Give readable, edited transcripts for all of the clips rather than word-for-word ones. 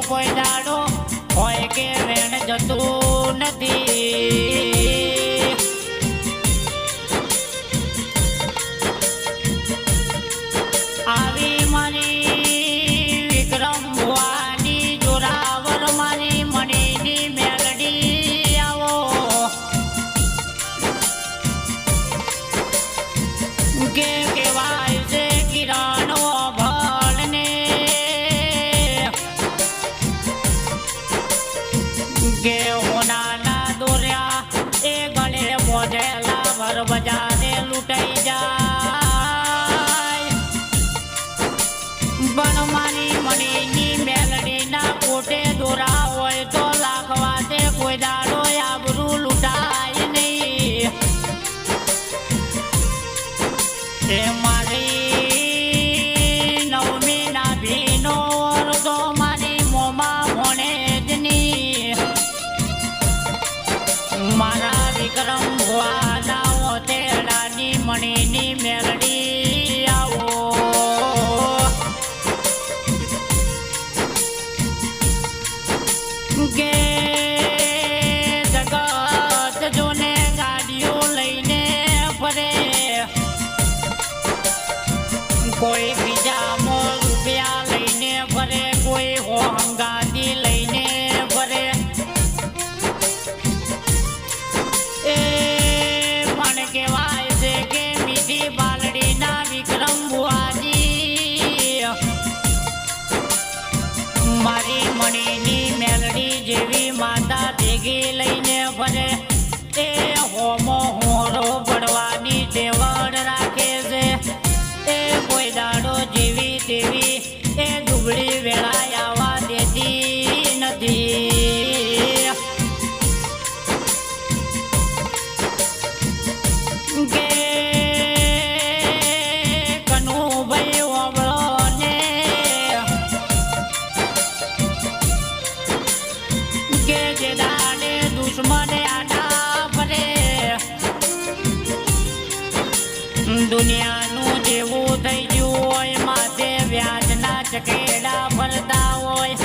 કોઈ દાડો હોય કે વેણ જતું નથી. આવી મારી વિક્રમ ભુવાની જોરાવર મારી મણીની મેલડી આવો કે કેવાય છે કિરણ ભળને કે હોનાના દોર્યા એ ગળે મોઢેલા ભર બજારે લૂંટાઈ જાય. પણ મારી મણીની મેલડીના કોટે દોરા હોય તો લાખવા તે કોઈ દાડો આબરૂ લૂંટાય નહીં. એ મારી નવમી ના ભીનો તો મારી મોમાં ભણે જ ની. મારા વિક્રમ ભુવાના ઓતેડાની મણીની મેલડી આવો કે જગત જોને ગાડીઓ લઈને ફરે. કોઈ બીજામાં રૂપિયા લઈને ફરે, કોઈ હોંગાતી લઈને ફરે. એ પણ કહેવાય છે કે મીઠી બાલડીના વિક્રમ ભુવાજી મારી મણીની મેલડી જેવી માતા ભેગી લઈને ફરે. એ હોમો હોરો પડવાની ટેવડ રાખે છે. એ કોઈ દાડો જેવી તેવી એ દુબળી વેળા આવવા દેતી નથી. કે કનુભાઈ ઓબળો ને કે જે દાડે દુશ્મને આડા ફરે. દુનિયાનું જેવું થઈ ગયું હોય માથે વ્યાજના ચકેડા ફરતા હોય.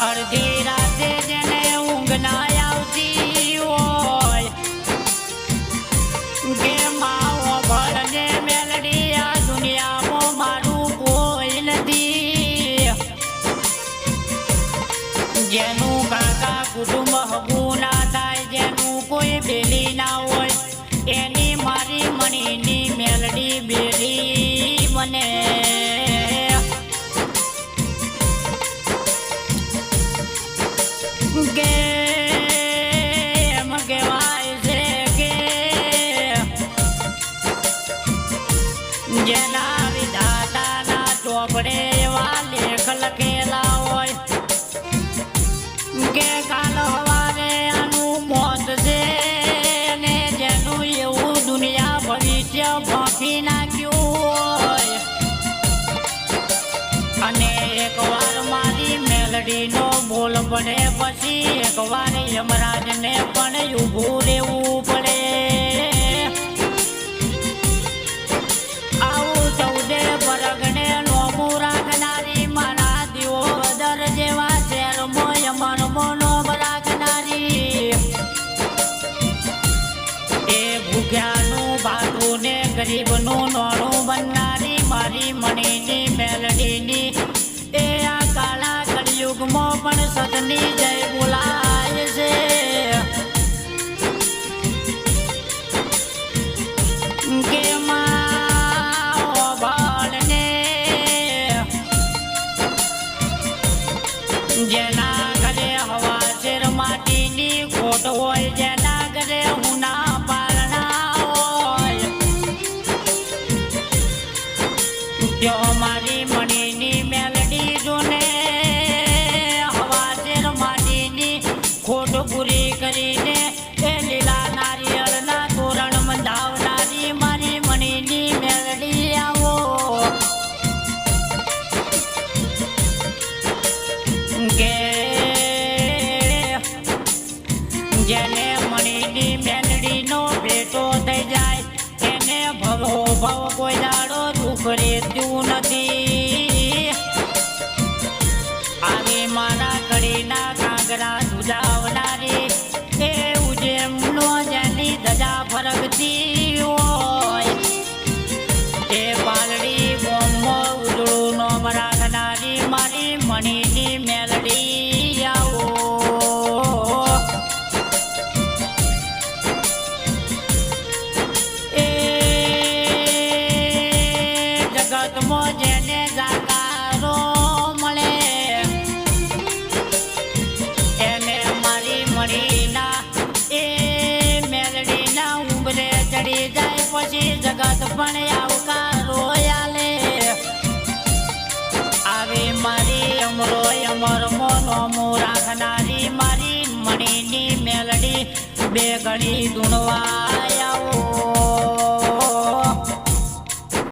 અડધી રાતે જેને ઊંઘ ના આવતી હોય કે માવો ભળને મેલડી આ દુનિયામાં મારું કોઈ નથી. જેનું કાકા કુટુંબ હગું ના થાય, જેનું કોઈ બેલી ના હોય, એની મારી મણીની મેલડી બેલી બને. કે એમ કહેવાય છે કે જેના વિધાતાના ચોપડે એવા લેખ લખેલા હોય કે કાલ હવારે આનું મોત છે ને જેનું એવું દુનિયા ભવિષ્ય ભોંકી નાખ્યું હોય. અને એકવાર મારી મેલડીનો બોલ પડે પછી એકવાર યમરાજને પણ ઊભું રહેવું પડે. આવું 14 પરગણે નોમું રાખનારી મારા દિયોદર જેવા શહેરમાં યમનમાં નોમ રાખનારી. એ ભૂખ્યાનું ભાતું ને ગરીબનું નોણું બનનારી મારી મણીની મેલડીની એ આ કાળા કળિયુગમાં પણ સતની જય બોલાય છે. કે માઓ ભળને જેના ઘરે હવા શેર માટીની ખોટ હોય, જેના ઘરે હુના પારણા હોય, ત્યાં મારી મણીની મેલડી જોને હવા શેર માટીની ખોટ પૂરી કરીને એ લીલા નારિયેળના તોરણ બંધાવનારી મારી મણીની મેલડી આવો. કે જેને મણીની મેલડીનો ભેટો થઈ જાય એને ભવો ભવ કોઈ દાડો દુઃખ રેતું નથી. ચડી જાય પછી જગત પણ આવકારો આલે આવે મારી અમરો અમર મોનો રાખનારી મારી મણીની મેલડી બે ઘડી ધૂણવા આવો